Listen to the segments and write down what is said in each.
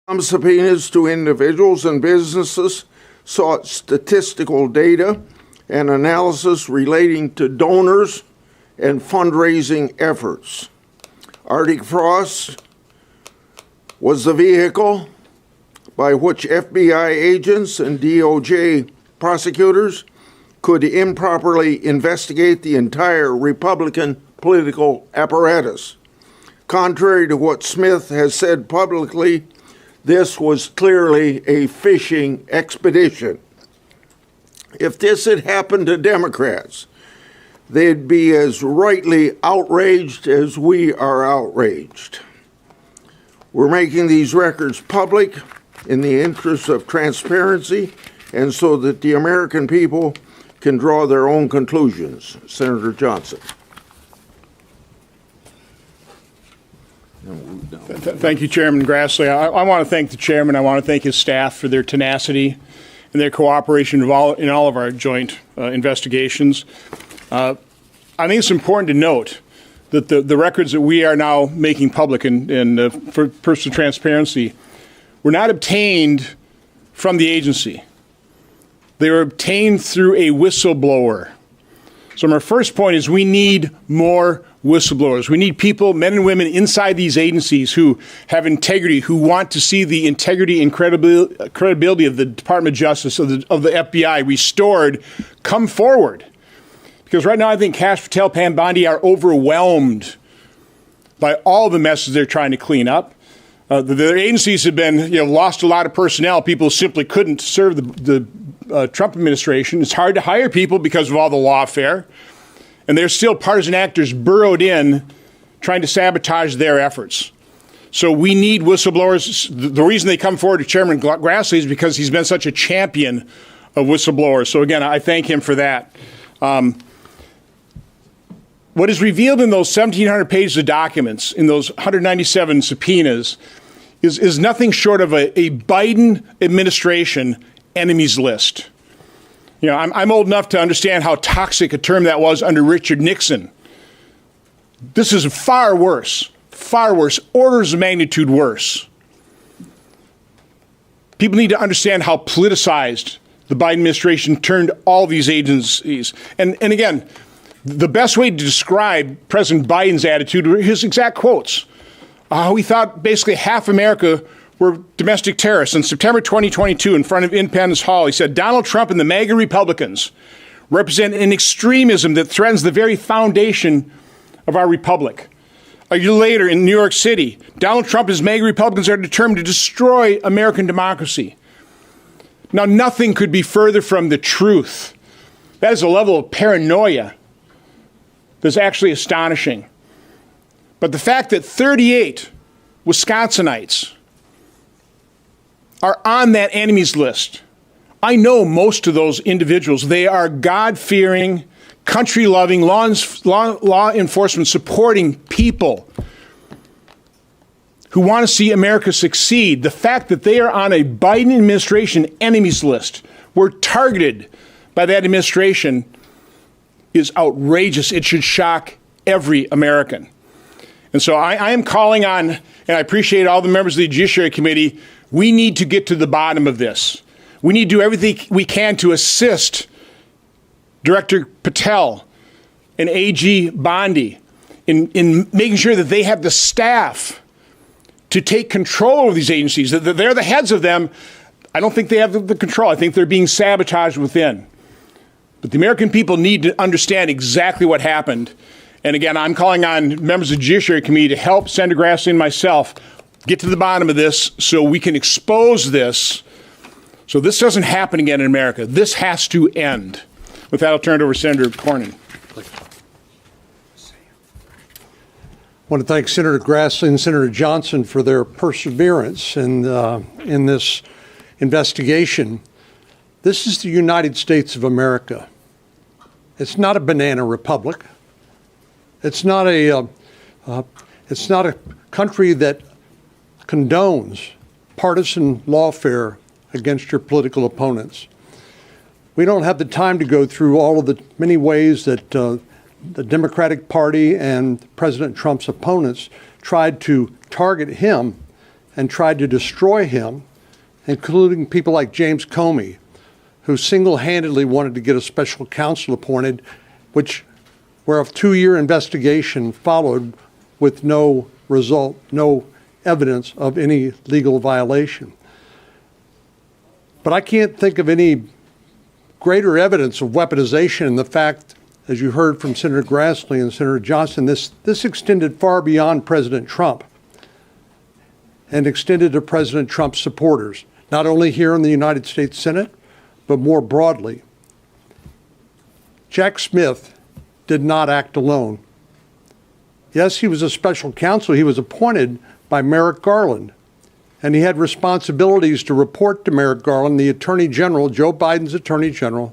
Some subpoenas to individuals and businesses sought statistical data and analysis relating to donors and fundraising efforts. Arctic Frost was the vehicle by which FBI agents and DOJ prosecutors could improperly investigate the entire Republican political apparatus. Contrary to what Smith has said publicly, this was clearly a fishing expedition. If this had happened to Democrats, they'd be as rightly outraged as we are outraged. We're making these records public in the interest of transparency and so that the American people can draw their own conclusions. Senator Johnson. Thank you, Chairman Grassley. I want to thank the chairman. I want to thank his staff for their tenacity and their cooperation in all of our joint investigations. I think it's important to note that the records that we are now making public for personal transparency were not obtained from the agency. They were obtained through a whistleblower. So my first point is we need more whistleblowers. We need people, men and women inside these agencies who have integrity, who want to see the integrity and credibility of the Department of Justice, of the FBI restored, come forward. Because right now I think Kash Patel, Pam Bondi are overwhelmed by all the messes they're trying to clean up. Their agencies have been, lost a lot of personnel. People simply couldn't serve the Trump administration. It's hard to hire people because of all the lawfare. And there's still partisan actors burrowed in trying to sabotage their efforts. So we need whistleblowers. The reason they come forward to Chairman Grassley is because he's been such a champion of whistleblowers. So again, I thank him for that. What is revealed in those 1,700 pages of documents, in those 197 subpoenas, is nothing short of a Biden administration enemies list. I'm old enough to understand how toxic a term that was under Richard Nixon. This is far worse, orders of magnitude worse. People need to understand how politicized the Biden administration turned all these agencies. And again, the best way to describe President Biden's attitude were his exact quotes. He thought basically half America were domestic terrorists. In September 2022, in front of Independence Hall, he said, Donald Trump and the MAGA Republicans represent an extremism that threatens the very foundation of our republic. A year later, in New York City, Donald Trump and his MAGA Republicans are determined to destroy American democracy. Now, nothing could be further from the truth. That is a level of paranoia that's actually astonishing. But the fact that 38 Wisconsinites are on that enemies list, I know most of those individuals. They are God-fearing, country-loving, law enforcement supporting people who want to see America succeed. The fact that they are on a Biden administration enemies list, were targeted by that administration, is outrageous. It should shock every American. And so I am calling on, and I appreciate all the members of the Judiciary Committee, we need to get to the bottom of this. We need to do everything we can to assist Director Patel and AG Bondi in making sure that they have the staff to take control of these agencies. That they're the heads of them. I don't think they have the control. I think they're being sabotaged within. But the American people need to understand exactly what happened. And again, I'm calling on members of the Judiciary Committee to help Senator Grassley and myself get to the bottom of this so we can expose this, so this doesn't happen again in America. This has to end. With that, I'll turn it over to Senator Cornyn. I want to thank Senator Grassley and Senator Johnson for their perseverance in this investigation. This is the United States of America. It's not a banana republic. It's not a country that condones partisan lawfare against your political opponents. We don't have the time to go through all of the many ways that the Democratic Party and President Trump's opponents tried to target him and tried to destroy him, including people like James Comey, who single-handedly wanted to get a special counsel appointed, where a 2-year investigation followed with no result, no evidence of any legal violation. But I can't think of any greater evidence of weaponization in the fact, as you heard from Senator Grassley and Senator Johnson, this extended far beyond President Trump and extended to President Trump's supporters, not only here in the United States Senate, but more broadly. Jack Smith did not act alone. Yes, he was a special counsel. He was appointed by Merrick Garland, and he had responsibilities to report to Merrick Garland, the Attorney General, Joe Biden's Attorney General,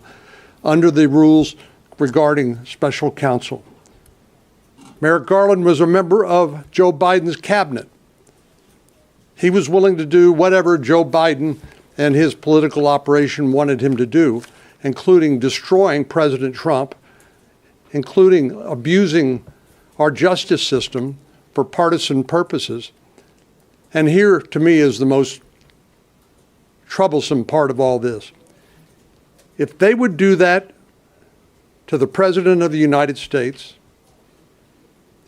under the rules regarding special counsel. Merrick Garland was a member of Joe Biden's cabinet. He was willing to do whatever Joe Biden and his political operation wanted him to do, including destroying President Trump, including abusing our justice system for partisan purposes. And here, to me, is the most troublesome part of all this. If they would do that to the President of the United States,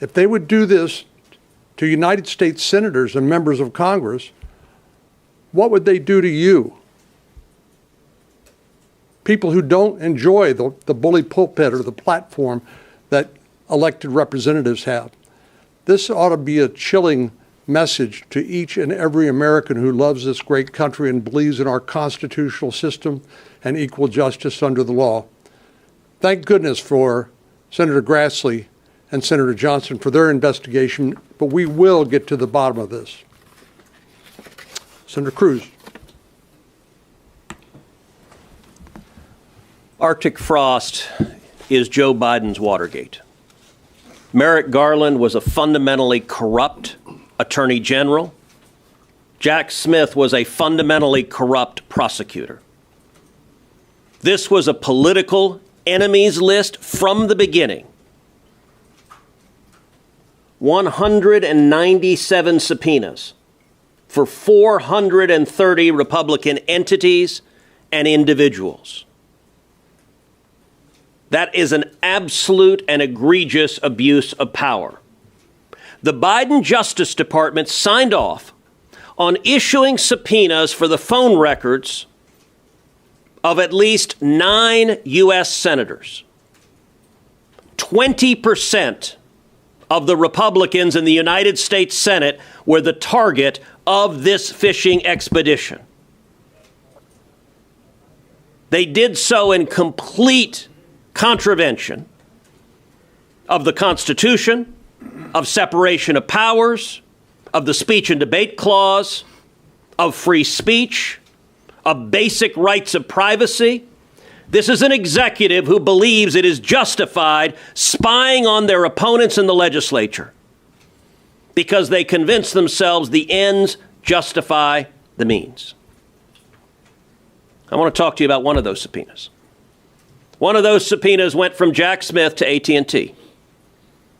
if they would do this to United States senators and members of Congress, what would they do to you? People who don't enjoy the bully pulpit or the platform that elected representatives have. This ought to be a chilling message to each and every American who loves this great country and believes in our constitutional system and equal justice under the law. Thank goodness for Senator Grassley and Senator Johnson for their investigation, but we will get to the bottom of this. Senator Cruz. Arctic frost is Joe Biden's Watergate. Merrick Garland was a fundamentally corrupt attorney general. Jack Smith was a fundamentally corrupt prosecutor. This was a political enemies list from the beginning. 197 subpoenas for 430 Republican entities and individuals. That is an absolute and egregious abuse of power. The Biden Justice Department signed off on issuing subpoenas for the phone records of at least 9 U.S. senators. 20% of the Republicans in the United States Senate were the target of this fishing expedition. They did so in complete contravention of the Constitution, of separation of powers, of the speech and debate clause, of free speech, of basic rights of privacy. This is an executive who believes it is justified spying on their opponents in the legislature because they convince themselves the ends justify the means. I want to talk to you about one of those subpoenas. One of those subpoenas went from Jack Smith to AT&T,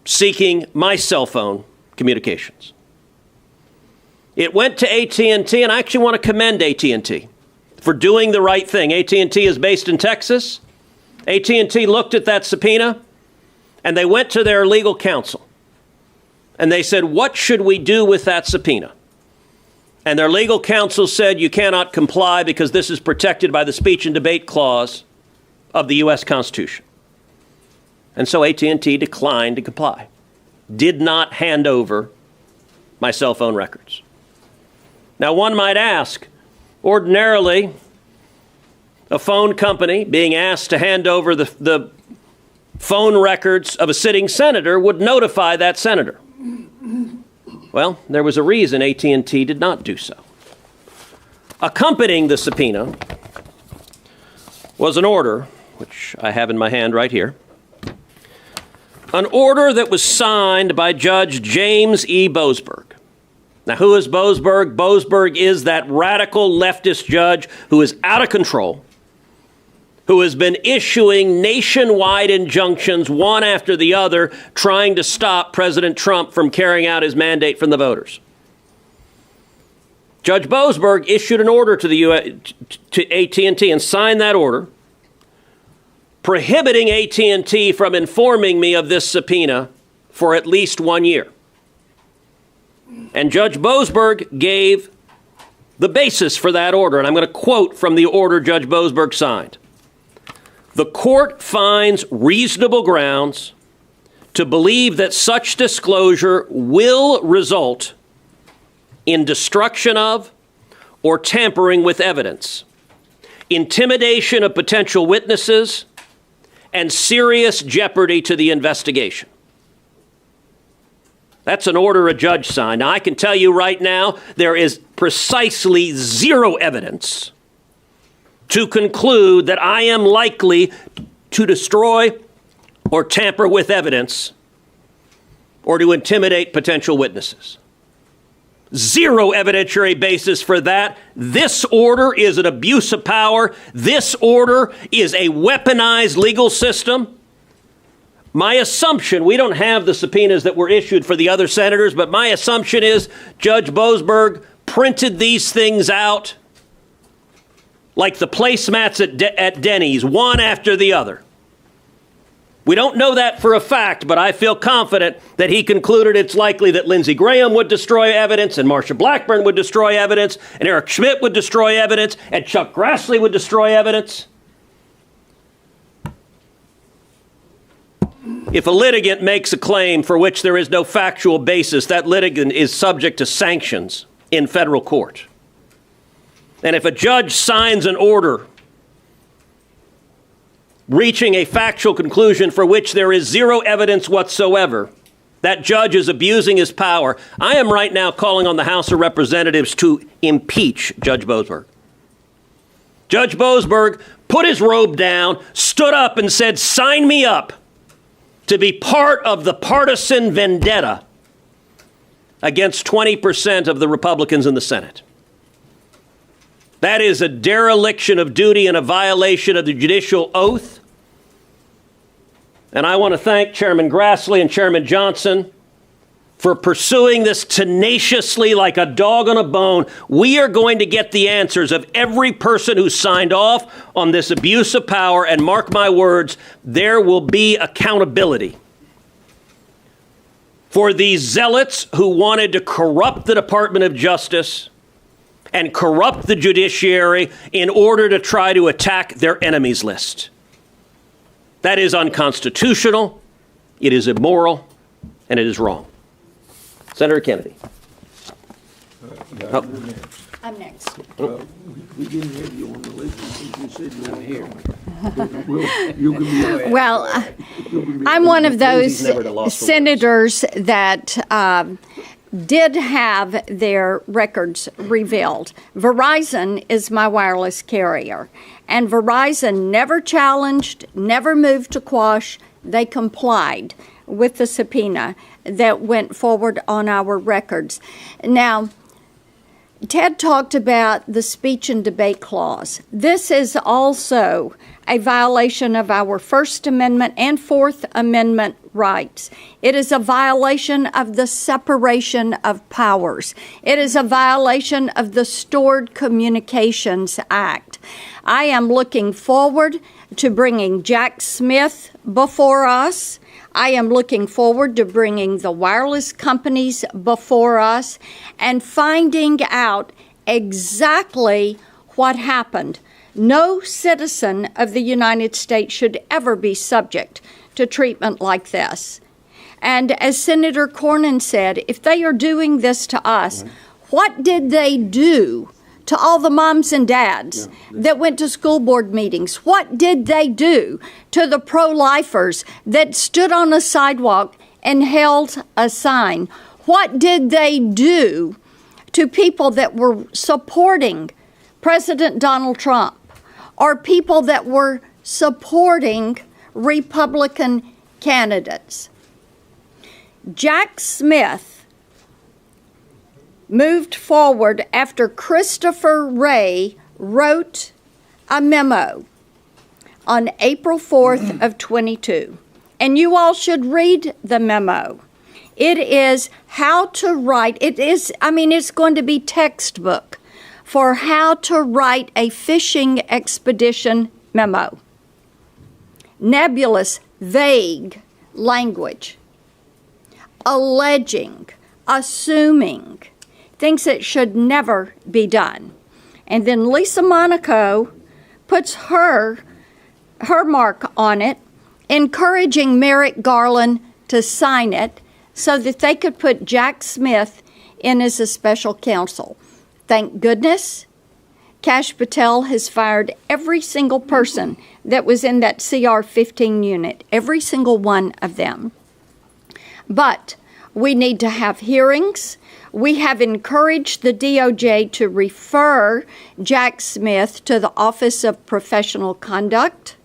seeking my cell phone communications. It went to AT&T, and I actually want to commend AT&T for doing the right thing. AT&T is based in Texas. AT&T looked at that subpoena, and they went to their legal counsel. And they said, what should we do with that subpoena? And their legal counsel said, you cannot comply because this is protected by the speech and debate clause of the U.S. Constitution. And so AT&T declined to comply, did not hand over my cell phone records. Now, one might ask, ordinarily, a phone company being asked to hand over the phone records of a sitting senator would notify that senator. Well, there was a reason AT&T did not do so. Accompanying the subpoena was an order, which I have in my hand right here, an order that was signed by Judge James E. Boasberg. Now, who is Boasberg? Boasberg is that radical leftist judge who is out of control, who has been issuing nationwide injunctions, one after the other, trying to stop President Trump from carrying out his mandate from the voters. Judge Boasberg issued an order to AT&T and signed that order prohibiting AT&T from informing me of this subpoena for at least 1 year. And Judge Boasberg gave the basis for that order, and I'm going to quote from the order Judge Boasberg signed. The court finds reasonable grounds to believe that such disclosure will result in destruction of or tampering with evidence, intimidation of potential witnesses, and serious jeopardy to the investigation. That's an order a judge signed. Now, I can tell you right now, there is precisely zero evidence to conclude that I am likely to destroy or tamper with evidence or to intimidate potential witnesses. Zero evidentiary basis for that. This order is an abuse of power. This order is a weaponized legal system. My assumption, we don't have the subpoenas that were issued for the other senators, but my assumption is Judge Boasberg printed these things out like the placemats at Denny's, one after the other. We don't know that for a fact, but I feel confident that he concluded it's likely that Lindsey Graham would destroy evidence, and Marsha Blackburn would destroy evidence, and Eric Schmidt would destroy evidence, and Chuck Grassley would destroy evidence. If a litigant makes a claim for which there is no factual basis, that litigant is subject to sanctions in federal court. And if a judge signs an order reaching a factual conclusion for which there is zero evidence whatsoever, that judge is abusing his power. I am right now calling on the House of Representatives to impeach Judge Boasberg. Judge Boasberg put his robe down, stood up and said, "Sign me up to be part of the partisan vendetta against 20% of the Republicans in the Senate." That is a dereliction of duty and a violation of the judicial oath. And I want to thank Chairman Grassley and Chairman Johnson for pursuing this tenaciously like a dog on a bone. We are going to get the answers of every person who signed off on this abuse of power, and mark my words, there will be accountability for these zealots who wanted to corrupt the Department of Justice and corrupt the judiciary in order to try to attack their enemies list. That is unconstitutional, it is immoral, and it is wrong. Senator Kennedy. I'm next. We didn't have you on the list because you said you were here. You can be Well, I'm one of those senators that did have their records revealed. Verizon is my wireless carrier, and Verizon never challenged, never moved to quash. They complied with the subpoena that went forward on our records. Now, Ted talked about the speech and debate clause. This is also a violation of our First Amendment and Fourth Amendment rights. It is a violation of the separation of powers. It is a violation of the Stored Communications Act. I am looking forward to bringing Jack Smith before us. I am looking forward to bringing the wireless companies before us and finding out exactly what happened. No citizen of the United States should ever be subject to treatment like this. And as Senator Cornyn said, if they are doing this to us, what did they do to all the moms and dads that went to school board meetings? What did they do to the pro-lifers that stood on a sidewalk and held a sign? What did they do to people that were supporting President Donald Trump or people that were supporting Republican candidates? Jack Smith moved forward after Christopher Wray wrote a memo on April 4th of 22. And you all should read the memo. It is how to write. It's going to be textbook for how to write a fishing expedition memo. Nebulous, vague language. Alleging, assuming, things that should never be done. And then Lisa Monaco puts her mark on it, encouraging Merrick Garland to sign it so that they could put Jack Smith in as a special counsel. Thank goodness Kash Patel has fired every single person that was in that CR-15 unit, every single one of them. But we need to have hearings. We have encouraged the DOJ to refer Jack Smith to the Office of Professional Conduct,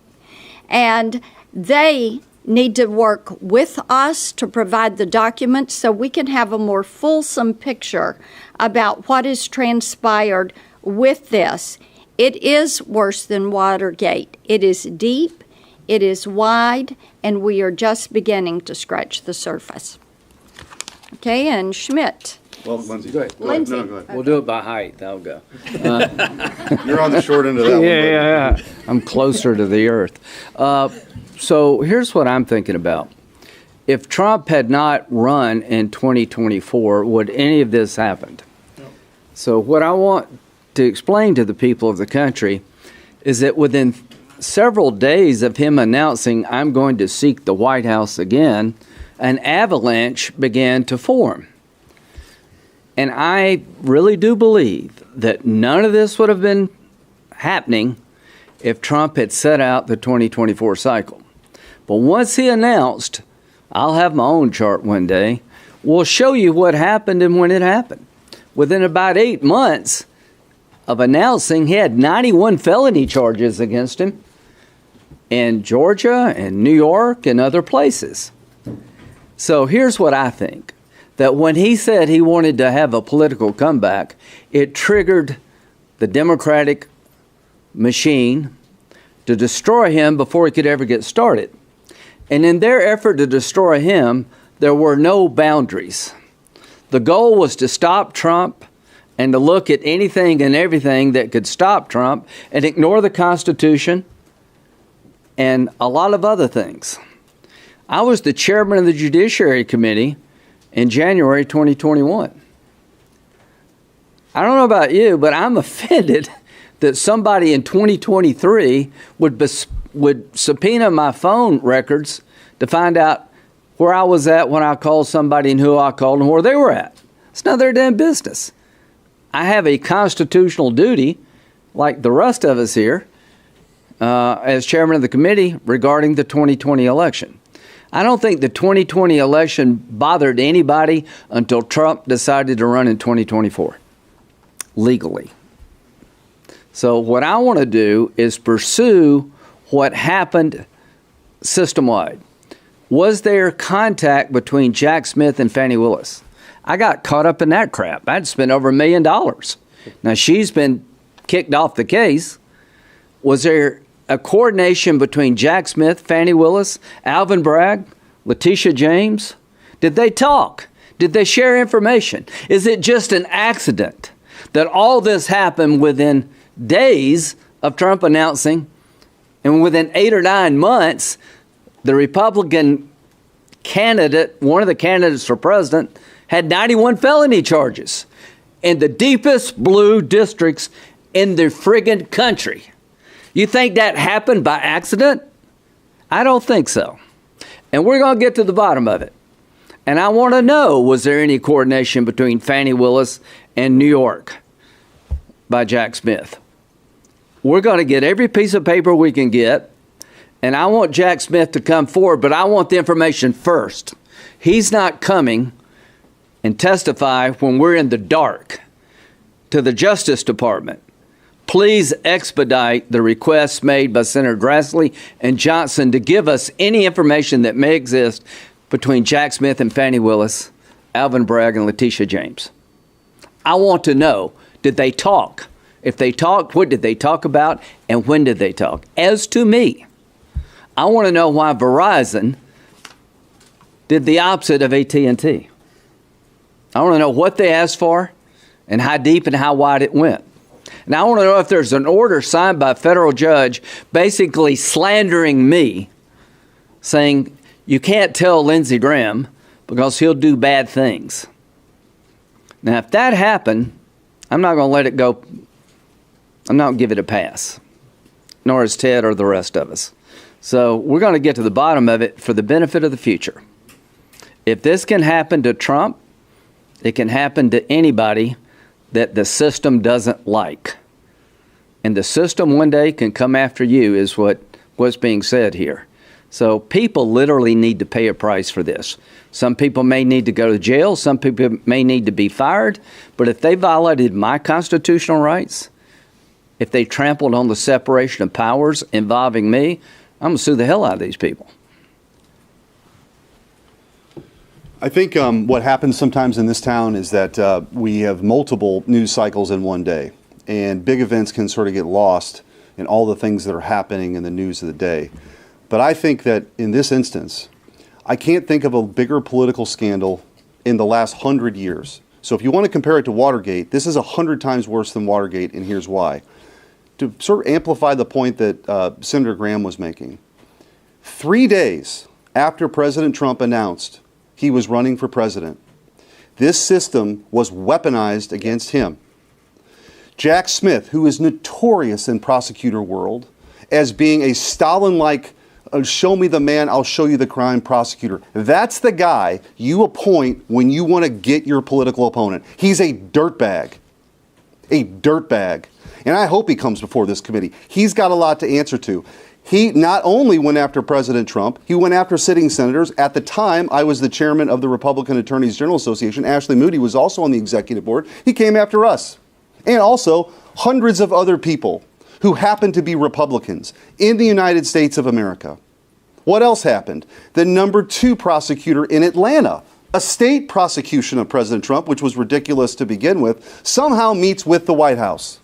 and they need to work with us to provide the documents so we can have a more fulsome picture about what has transpired with this. It is worse than Watergate. It is deep, it is wide, and we are just beginning to scratch the surface. Okay, and Schmidt. Well, Lindsay, go ahead. Lindsay. No, go ahead. We'll do it by height. That'll go. You're on the short end of that one. Yeah. I'm closer to the earth. So here's what I'm thinking about. If Trump had not run in 2024, would any of this happened? No. So what I want to explain to the people of the country is that within several days of him announcing, I'm going to seek the White House again, an avalanche began to form. And I really do believe that none of this would have been happening if Trump had set out the 2024 cycle. But once he announced, I'll have my own chart one day, we'll show you what happened and when it happened. Within about 8 months of announcing, he had 91 felony charges against him in Georgia and New York and other places. So here's what I think. That when he said he wanted to have a political comeback, it triggered the Democratic machine to destroy him before he could ever get started. And in their effort to destroy him, there were no boundaries. The goal was to stop Trump and to look at anything and everything that could stop Trump and ignore the Constitution and a lot of other things. I was the chairman of the Judiciary Committee in January 2021. I don't know about you, but I'm offended that somebody in 2023 would subpoena my phone records to find out where I was at when I called somebody and who I called and where they were at. It's not their damn business. I have a constitutional duty, like the rest of us here, as chairman of the committee regarding the 2020 election. I don't think the 2020 election bothered anybody until Trump decided to run in 2024, legally. So what I want to do is pursue what happened system-wide. Was there contact between Jack Smith and Fani Willis? I got caught up in that crap. I'd spent over $1 million. Now, she's been kicked off the case. Was there a coordination between Jack Smith, Fani Willis, Alvin Bragg, Letitia James? Did they talk? Did they share information? Is it just an accident that all this happened within days of Trump announcing, and within 8 or 9 months, the Republican candidate, one of the candidates for president, had 91 felony charges in the deepest blue districts in the friggin' country? You think that happened by accident? I don't think so. And we're going to get to the bottom of it. And I want to know, was there any coordination between Fani Willis and New York by Jack Smith? We're going to get every piece of paper we can get. And I want Jack Smith to come forward, but I want the information first. He's not coming and testify when we're in the dark to the Justice Department. Please expedite the requests made by Senator Grassley and Johnson to give us any information that may exist between Jack Smith and Fani Willis, Alvin Bragg, and Letitia James. I want to know, did they talk? If they talked, what did they talk about, and when did they talk? As to me, I want to know why Verizon did the opposite of AT&T. I want to know what they asked for and how deep and how wide it went. And I want to know if there's an order signed by a federal judge basically slandering me, saying you can't tell Lindsey Graham because he'll do bad things. Now, if that happened, I'm not going to let it go. I'm not going to give it a pass, nor is Ted or the rest of us. So we're going to get to the bottom of it for the benefit of the future. If this can happen to Trump, it can happen to anybody that the system doesn't like. And the system one day can come after you, is what's being said here. So people literally need to pay a price for this. Some people may need to go to jail. Some people may need to be fired. But if they violated my constitutional rights, if they trampled on the separation of powers involving me, I'm going to sue the hell out of these people. I think what happens sometimes in this town is that we have multiple news cycles in one day, and big events can sort of get lost in all the things that are happening in the news of the day. But I think that in this instance, I can't think of a bigger political scandal in the last 100 years. So if you want to compare it to Watergate, this is 100 times worse than Watergate, and here's why. To sort of amplify the point that Senator Graham was making, 3 days after President Trump announced he was running for president, this system was weaponized against him. Jack Smith, who is notorious in prosecutor world as being a Stalin-like, show me the man, I'll show you the crime prosecutor. That's the guy you appoint when you want to get your political opponent. He's a dirtbag. A dirtbag. And I hope he comes before this committee. He's got a lot to answer to. He not only went after President Trump, he went after sitting senators. At the time, I was the chairman of the Republican Attorneys General Association. Ashley Moody was also on the executive board. He came after us. And also hundreds of other people who happened to be Republicans in the United States of America. What else happened? The number 2 prosecutor in Atlanta, a state prosecution of President Trump, which was ridiculous to begin with, somehow meets with the White House.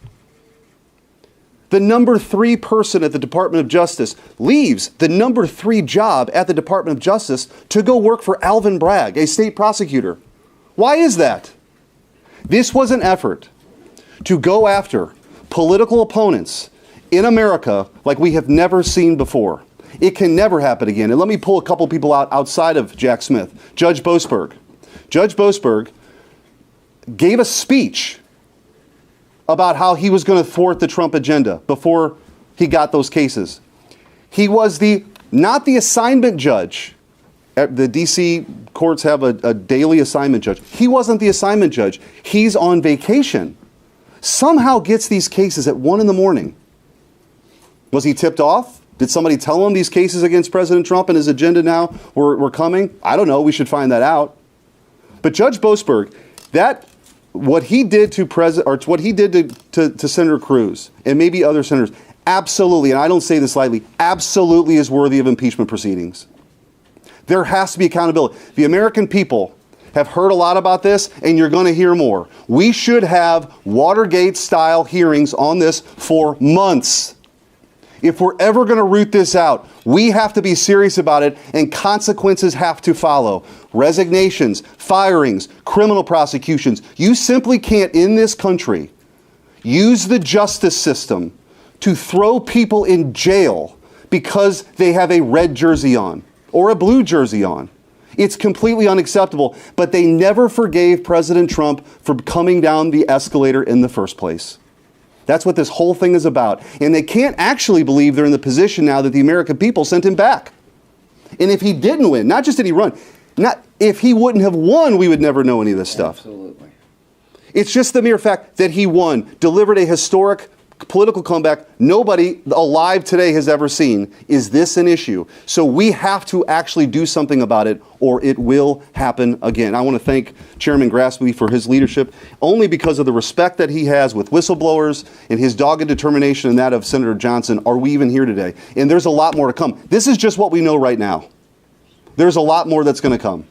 The number 3 person at the Department of Justice leaves the number 3 job at the Department of Justice to go work for Alvin Bragg, a state prosecutor. Why is that? This was an effort to go after political opponents in America like we have never seen before. It can never happen again. And let me pull a couple people out outside of Jack Smith. Judge Boasberg. Judge Boasberg gave a speech about how he was going to thwart the Trump agenda before he got those cases. He was not the assignment judge. The D.C. courts have a daily assignment judge. He wasn't the assignment judge. He's on vacation. Somehow gets these cases at 1 a.m. Was he tipped off? Did somebody tell him these cases against President Trump and his agenda now were coming? I don't know. We should find that out. But Judge Boasberg, what he did to Senator Cruz and maybe other senators, absolutely, and I don't say this lightly, absolutely is worthy of impeachment proceedings. There has to be accountability. The American people have heard a lot about this, and you're going to hear more. We should have Watergate-style hearings on this for months. If we're ever going to root this out, we have to be serious about it, and consequences have to follow. Resignations, firings, criminal prosecutions. You simply can't, in this country, use the justice system to throw people in jail because they have a red jersey on or a blue jersey on. It's completely unacceptable, but they never forgave President Trump for coming down the escalator in the first place. That's what this whole thing is about. And they can't actually believe they're in the position now that the American people sent him back. And if he didn't win, not just did he run, if he wouldn't have won, we would never know any of this stuff. Absolutely. It's just the mere fact that he won, delivered a historic political comeback nobody alive today has ever seen. Is this an issue? So we have to actually do something about it, or it will happen again. I want to thank Chairman Grassley for his leadership, only because of the respect that he has with whistleblowers and his dogged determination and that of Senator Johnson are we even here today. And there's a lot more to come. This is just what we know right now. There's a lot more that's going to come.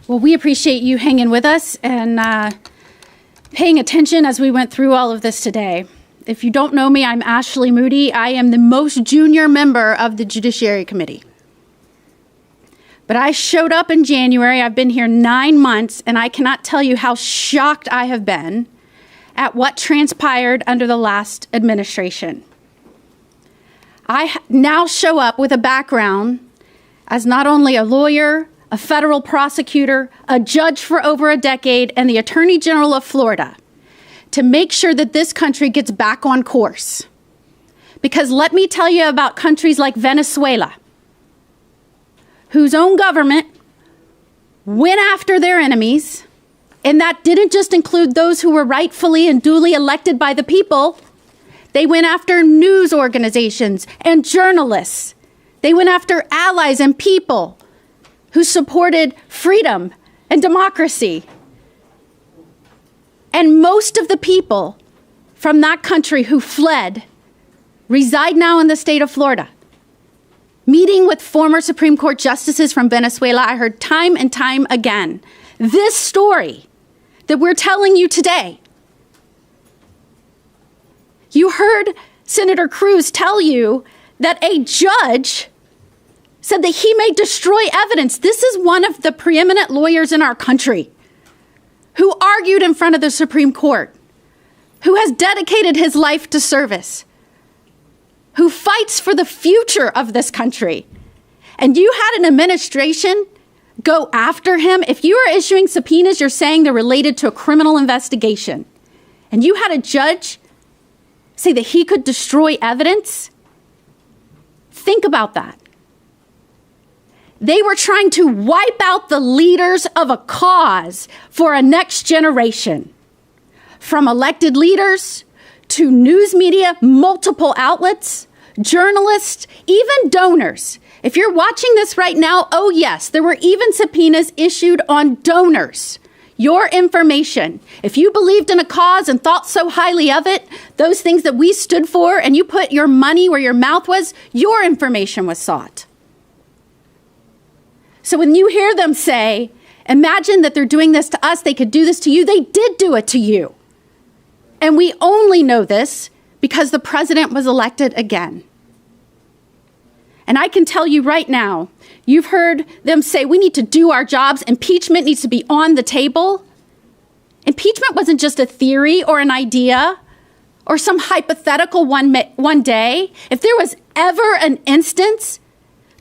Well, we appreciate you hanging with us and paying attention as we went through all of this today. If you don't know me, I'm Ashley Moody. I am the most junior member of the Judiciary Committee. But I showed up in January. I've been here 9 months, and I cannot tell you how shocked I have been at what transpired under the last administration. I now show up with a background as not only a lawyer, a federal prosecutor, a judge for over a decade, and the Attorney General of Florida to make sure that this country gets back on course. Because let me tell you about countries like Venezuela, whose own government went after their enemies, and that didn't just include those who were rightfully and duly elected by the people. They went after news organizations and journalists. They went after allies and people who supported freedom and democracy. And most of the people from that country who fled reside now in the state of Florida. Meeting with former Supreme Court justices from Venezuela, I heard time and time again this story that we're telling you today. You heard Senator Cruz tell you that a judge said that he may destroy evidence. This is one of the preeminent lawyers in our country who argued in front of the Supreme Court, who has dedicated his life to service, who fights for the future of this country. And you had an administration go after him. If you are issuing subpoenas, you're saying they're related to a criminal investigation. And you had a judge say that he could destroy evidence. Think about that. They were trying to wipe out the leaders of a cause for a next generation. From elected leaders to news media, multiple outlets, journalists, even donors. If you're watching this right now, oh yes, there were even subpoenas issued on donors. Your information. If you believed in a cause and thought so highly of it, those things that we stood for, and you put your money where your mouth was, your information was sought. So when you hear them say, imagine that they're doing this to us, they could do this to you, they did do it to you. And we only know this because the president was elected again. And I can tell you right now, you've heard them say we need to do our jobs. Impeachment needs to be on the table. Impeachment wasn't just a theory or an idea or some hypothetical one day. If there was ever an instance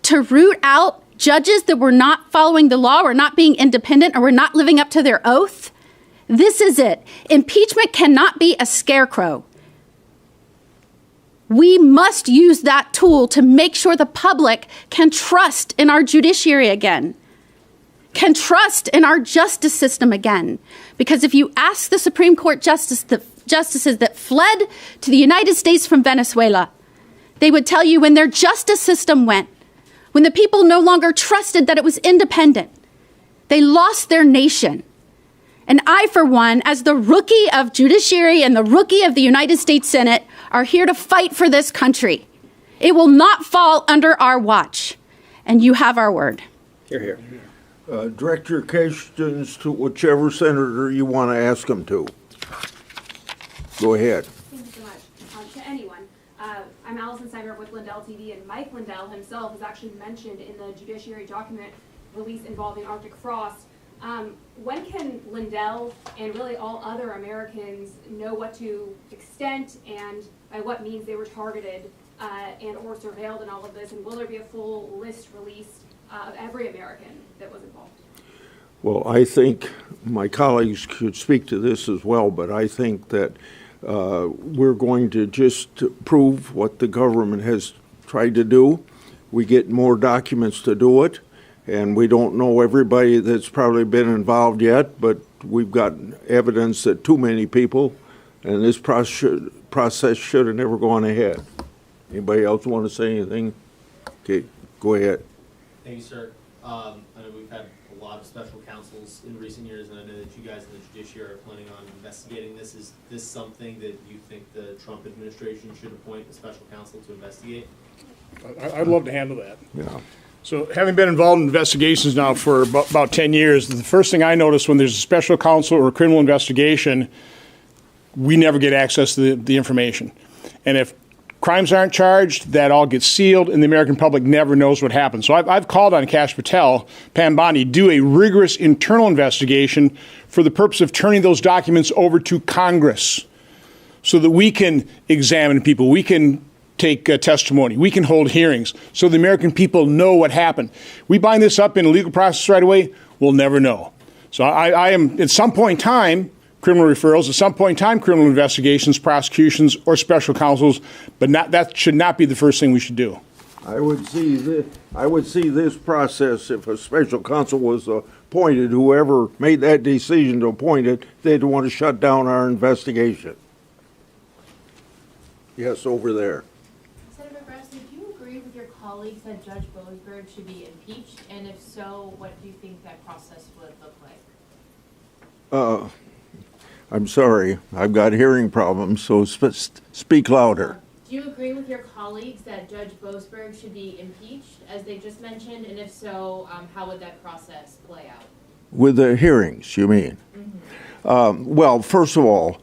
to root out judges that were not following the law or not being independent or were not living up to their oath, this is it. Impeachment cannot be a scarecrow. We must use that tool to make sure the public can trust in our judiciary again, can trust in our justice system again. Because if you ask the Supreme Court justices that fled to the United States from Venezuela, they would tell you when their justice system went, when the people no longer trusted that it was independent, they lost their nation. And I, for one, as the rookie of judiciary and the rookie of the United States Senate, are here to fight for this country. It will not fall under our watch. And you have our word. Hear, hear. Direct your questions to whichever senator you want to ask them to. Go ahead. Thank you so much. To anyone. I'm Allison Seimer with Lindell TV, and Mike Lindell himself is actually mentioned in the judiciary document release involving Arctic frost. When can Lindell and really all other Americans know what to extent and by what means they were targeted and or surveilled in all of this? And will there be a full list released of every American that was involved? Well, I think my colleagues could speak to this as well, but I think that we're going to just prove what the government has tried to do. We get more documents to do it, and we don't know everybody that's probably been involved yet, but we've got evidence that too many people, and this process should have never gone ahead. Anybody else want to say anything? Okay, go ahead. Thank you, sir. I know we've had a lot of special counsels in recent years, and I know that you guys in the judiciary are planning on investigating this. Is this something that you think the Trump administration should appoint a special counsel to investigate? I'd love to handle that. Yeah. So having been involved in investigations now for about 10 years, the first thing I notice when there's a special counsel or a criminal investigation, we never get access to the information. And if crimes aren't charged, that all gets sealed, and the American public never knows what happened. So I've called on Kash Patel, Pam Bondi, do a rigorous internal investigation for the purpose of turning those documents over to Congress so that we can examine people, we can take testimony, we can hold hearings, so the American people know what happened. We bind this up in a legal process right away, we'll never know. So I am, at some point in time, criminal referrals, at some point in time, criminal investigations, prosecutions, or special counsels, but that should not be the first thing we should do. I would see this process, if a special counsel was appointed, whoever made that decision to appoint it, they'd want to shut down our investigation. Yes, over there. Senator Grassley, do you agree with your colleagues that Judge Boasberg should be impeached? And if so, what do you think that process would look like? I'm sorry, I've got hearing problems, so speak louder. Do you agree with your colleagues that Judge Boasberg should be impeached, as they just mentioned? And if so, how would that process play out? With the hearings, you mean? Mm-hmm. Well, first of all,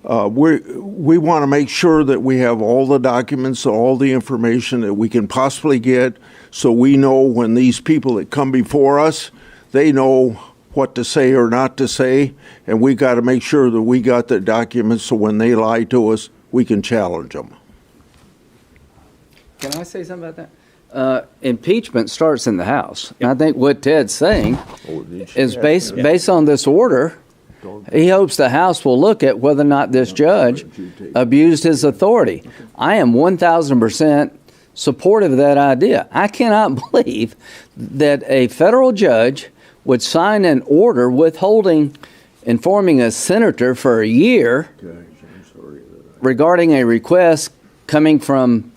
we want to make sure that we have all the documents, all the information that we can possibly get, so we know when these people that come before us, they know what to say or not to say, and we got to make sure that we got the documents so when they lie to us, we can challenge them. Can I say something about that? Impeachment starts in the House. And I think what Ted's saying is based on this order, he hopes the House will look at whether or not this judge abused his authority. I am 1,000% supportive of that idea. I cannot believe that a federal judge would sign an order informing a senator for a year regarding a request coming from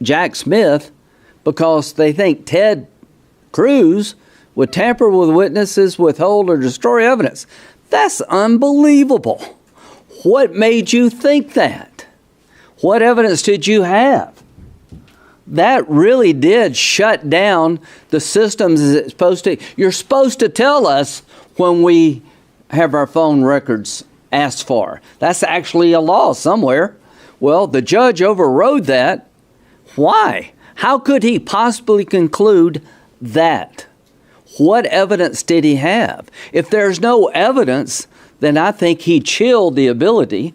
Jack Smith because they think Ted Cruz would tamper with witnesses, withhold, or destroy evidence. That's unbelievable. What made you think that? What evidence did you have? That really did shut down the systems as it's supposed to. You're supposed to tell us when we have our phone records asked for. That's actually a law somewhere. Well, the judge overrode that. Why? How could he possibly conclude that? What evidence did he have? If there's no evidence, then I think he chilled the ability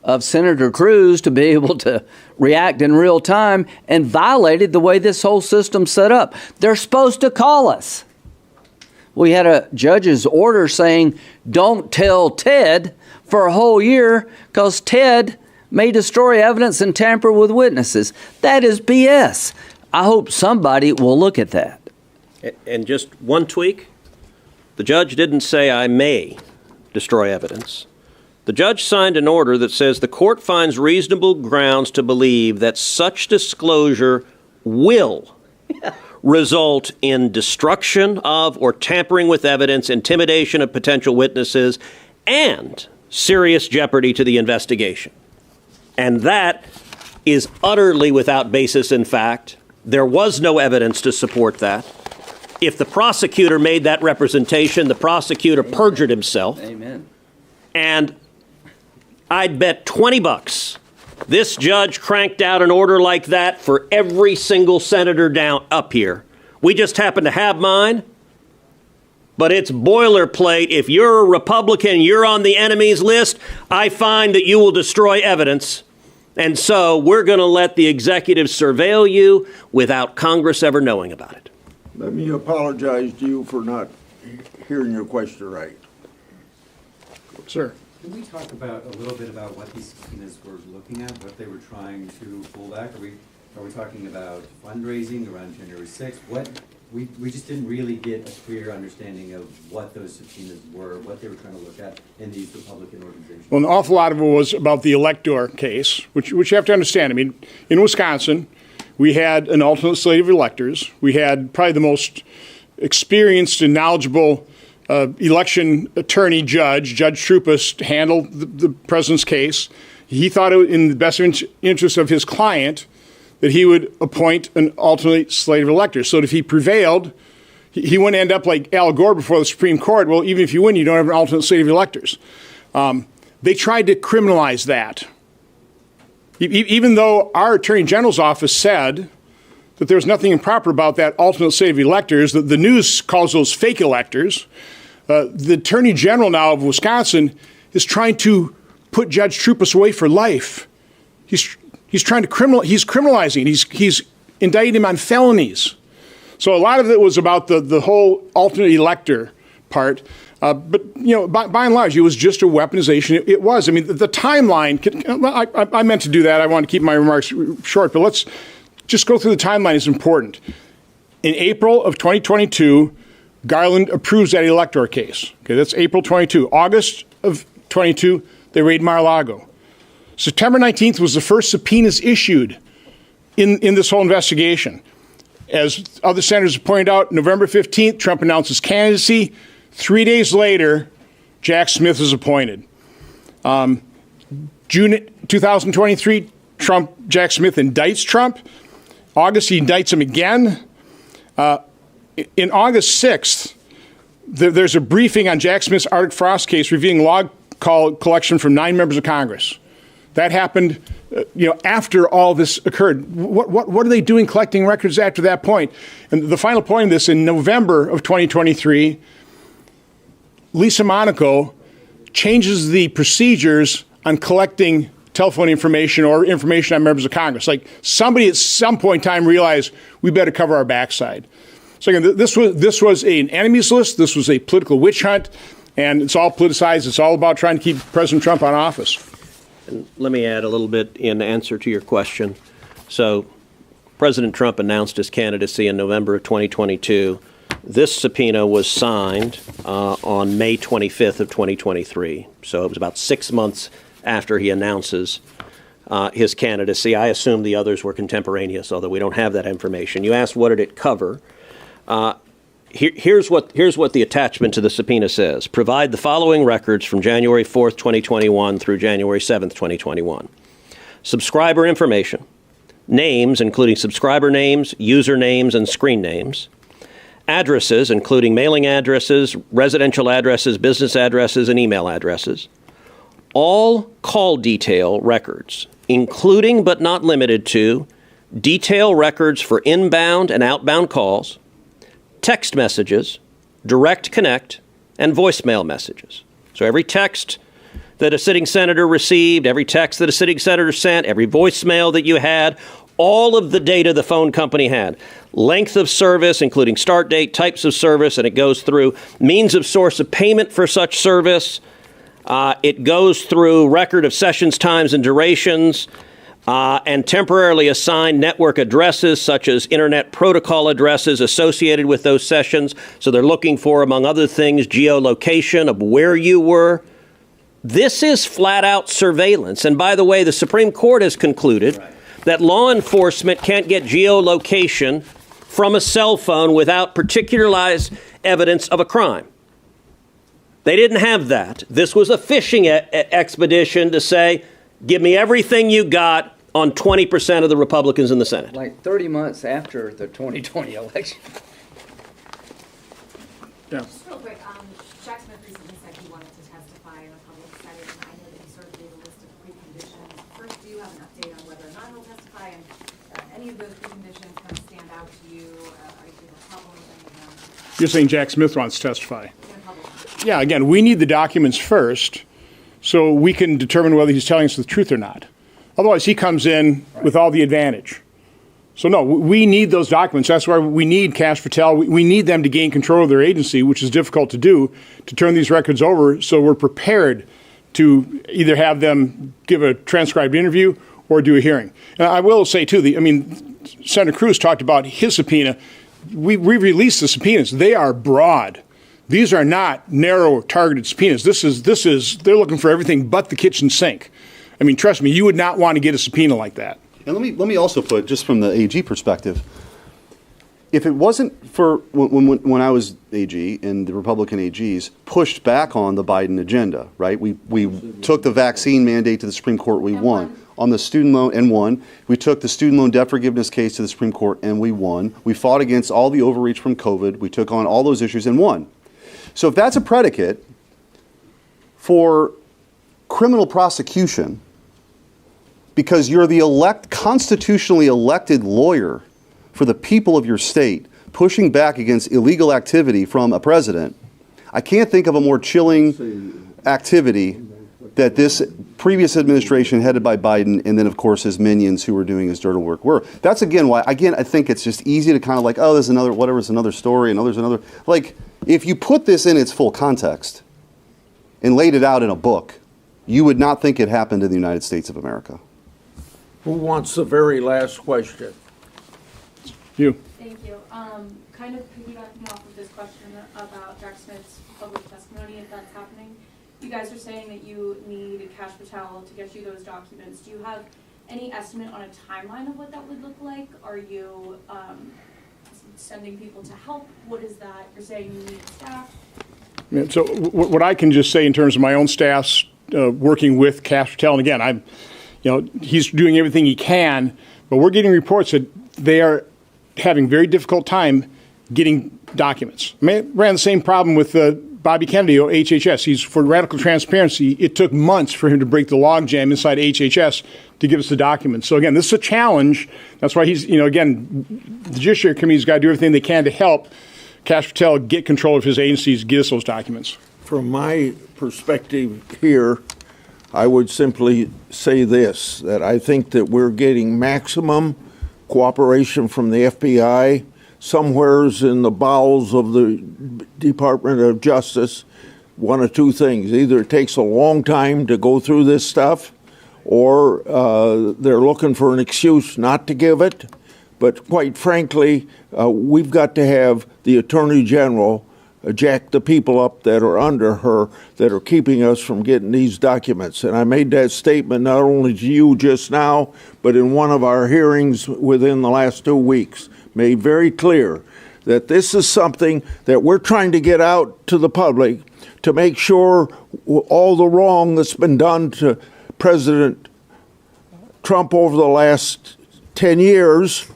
of Senator Cruz to be able to react in real time and violated the way this whole system's set up. They're supposed to call us. We had a judge's order saying, don't tell Ted for a whole year because Ted may destroy evidence and tamper with witnesses. That is BS. I hope somebody will look at that. And just one tweak, the judge didn't say I may destroy evidence. The judge signed an order that says the court finds reasonable grounds to believe that such disclosure will result in destruction of or tampering with evidence, intimidation of potential witnesses, and serious jeopardy to the investigation. And that is utterly without basis in fact. There was no evidence to support that. If the prosecutor made that representation, the prosecutor perjured himself. Amen. And I'd bet $20 this judge cranked out an order like that for every single senator down up here. We just happen to have mine, but it's boilerplate. If you're a Republican, you're on the enemies list, I find that you will destroy evidence. And so we're going to let the executive surveil you without Congress ever knowing about it. Let me apologize to you for not hearing your question right. Sir. Can we talk about a little bit about what these subpoenas were looking at, what they were trying to pull back? Are we talking about fundraising around January 6th? We just didn't really get a clear understanding of what those subpoenas were, what they were trying to look at in these Republican organizations. Well, an awful lot of it was about the elector case, which you have to understand. I mean, in Wisconsin, we had an alternate slate of electors. We had probably the most experienced and knowledgeable election attorney Judge Trupus, handled the president's case. He thought it was in the best interest of his client that he would appoint an alternate slate of electors. So if he prevailed, he wouldn't end up like Al Gore before the Supreme Court. Well, even if you win, you don't have an alternate slate of electors. They tried to criminalize that. Even though our Attorney General's office said that there was nothing improper about that alternate slate of electors, the news calls those fake electors, the Attorney General now of Wisconsin is trying to put Judge Troupas away for life. He's trying to criminalizing. He's indicting him on felonies. So a lot of it was about the whole alternate elector part. But, you know, by and large, it was just a weaponization. It was. I mean, the timeline, I meant to do that. I want to keep my remarks short, but let's just go through the timeline. It's important. In April of 2022, Garland approves that elector case. Okay, that's April 22. August of 22, they raid Mar-a-Lago. September 19th was the first subpoenas issued in this whole investigation. As other senators have pointed out, November 15th, Trump announces candidacy. 3 days later, Jack Smith is appointed. June 2023, Jack Smith indicts Trump. August, he indicts him again. In August 6th, there's a briefing on Jack Smith's Arctic Frost case revealing log call collection from 9 members of Congress. That happened, after all this occurred. What are they doing collecting records after that point? And the final point of this, in November of 2023, Lisa Monaco changes the procedures on collecting telephone information or information on members of Congress. Like somebody at some point in time realized we better cover our backside. So again, this was an enemies list. This was a political witch hunt, and it's all politicized. It's all about trying to keep President Trump on office. And let me add a little bit in answer to your question. So President Trump announced his candidacy in November of 2022. This subpoena was signed on May 25th of 2023. So it was about 6 months after he announces his candidacy. I assume the others were contemporaneous, although we don't have that information. You asked what did it cover. Here's what the attachment to the subpoena says. Provide the following records from January 4th, 2021 through January 7th, 2021. Subscriber information. Names, including subscriber names, user names, and screen names. Addresses, including mailing addresses, residential addresses, business addresses, and email addresses. All call detail records, including but not limited to detail records for inbound and outbound calls, text messages, direct connect, and voicemail messages. So every text that a sitting senator received, every text that a sitting senator sent, every voicemail that you had, all of the data the phone company had. Length of service, including start date, types of service, and it goes through means of source of payment for such service. It goes through record of sessions, times, and durations, and temporarily assigned network addresses, such as internet protocol addresses associated with those sessions. So they're looking for, among other things, geolocation of where you were. This is flat-out surveillance. And by the way, the Supreme Court has concluded that law enforcement can't get geolocation from a cell phone without particularized evidence of a crime. They didn't have that. This was a fishing expedition to say, give me everything you got on 20% of the Republicans in the Senate. Like 30 months after the 2020 election. Yeah. Just real quick, Jack Smith recently said he wanted to testify in a public setting, and I know that he sort of gave a list of preconditions. First, do you have an update on whether or not he'll testify, and any of those preconditions kind of stand out to you? Are you having a problem with any of them? You're saying Jack Smith wants to testify? Yeah, again, we need the documents first so we can determine whether he's telling us the truth or not. Otherwise, he comes in with all the advantage. So, no, we need those documents. That's why we need Cash Patel. We need them to gain control of their agency, which is difficult to do, to turn these records over so we're prepared to either have them give a transcribed interview or do a hearing. And I will say, too, Senator Cruz talked about his subpoena. We released the subpoenas. They are broad. These are not narrow, targeted subpoenas. They're looking for everything but the kitchen sink. I mean, trust me, you would not want to get a subpoena like that. And let me also put, just from the AG perspective, if it wasn't for when I was AG and the Republican AGs pushed back on the Biden agenda, right? We took the vaccine mandate to the Supreme Court, we won. On the student loan, and won. We took the student loan debt forgiveness case to the Supreme Court, and we won. We fought against all the overreach from COVID. We took on all those issues and won. So if that's a predicate for criminal prosecution, because you're the constitutionally elected lawyer for the people of your state, pushing back against illegal activity from a president. I can't think of a more chilling activity that this previous administration headed by Biden and then, of course, his minions who were doing his dirty work were. That's, again, why, I think it's just easy to kind of like, oh, there's another, whatever, it's another story, and oh, there's another. Like, if you put this in its full context and laid it out in a book, you would not think it happened in the United States of America. Who wants the very last question? You. Thank you. Kind of piggybacking off of this question about Jack Smith's public testimony, if that's happening, you guys are saying that you need Kash Patel to get you those documents. Do you have any estimate on a timeline of what that would look like? Are you sending people to help? What is that? You're saying you need staff? So what I can just say in terms of my own staff's working with Kash Patel, and again, he's doing everything he can, but we're getting reports that they are having very difficult time getting documents. I ran the same problem with Bobby Kennedy or HHS. He's for radical transparency. It took months for him to break the logjam inside HHS to give us the documents. So again, this is a challenge. That's why he's, again, the Judiciary Committee's got to do everything they can to help Kash Patel get control of his agencies, get us those documents. From my perspective here, I would simply say this, that I think that we're getting maximum cooperation from the FBI, somewheres in the bowels of the Department of Justice. One of two things: either it takes a long time to go through this stuff, or they're looking for an excuse not to give it. But quite frankly, we've got to have the Attorney General jack the people up that are under her, that are keeping us from getting these documents. And I made that statement not only to you just now, but in one of our hearings within the last 2 weeks. Made very clear that this is something that we're trying to get out to the public to make sure all the wrong that's been done to President Trump over the last 10 years,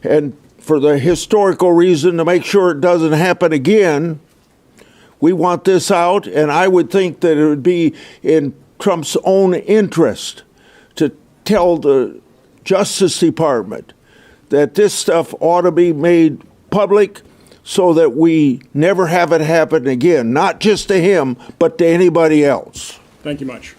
and for the historical reason to make sure it doesn't happen again. We want this out, and I would think that it would be in Trump's own interest to tell the Justice Department that this stuff ought to be made public so that we never have it happen again, not just to him, but to anybody else. Thank you much.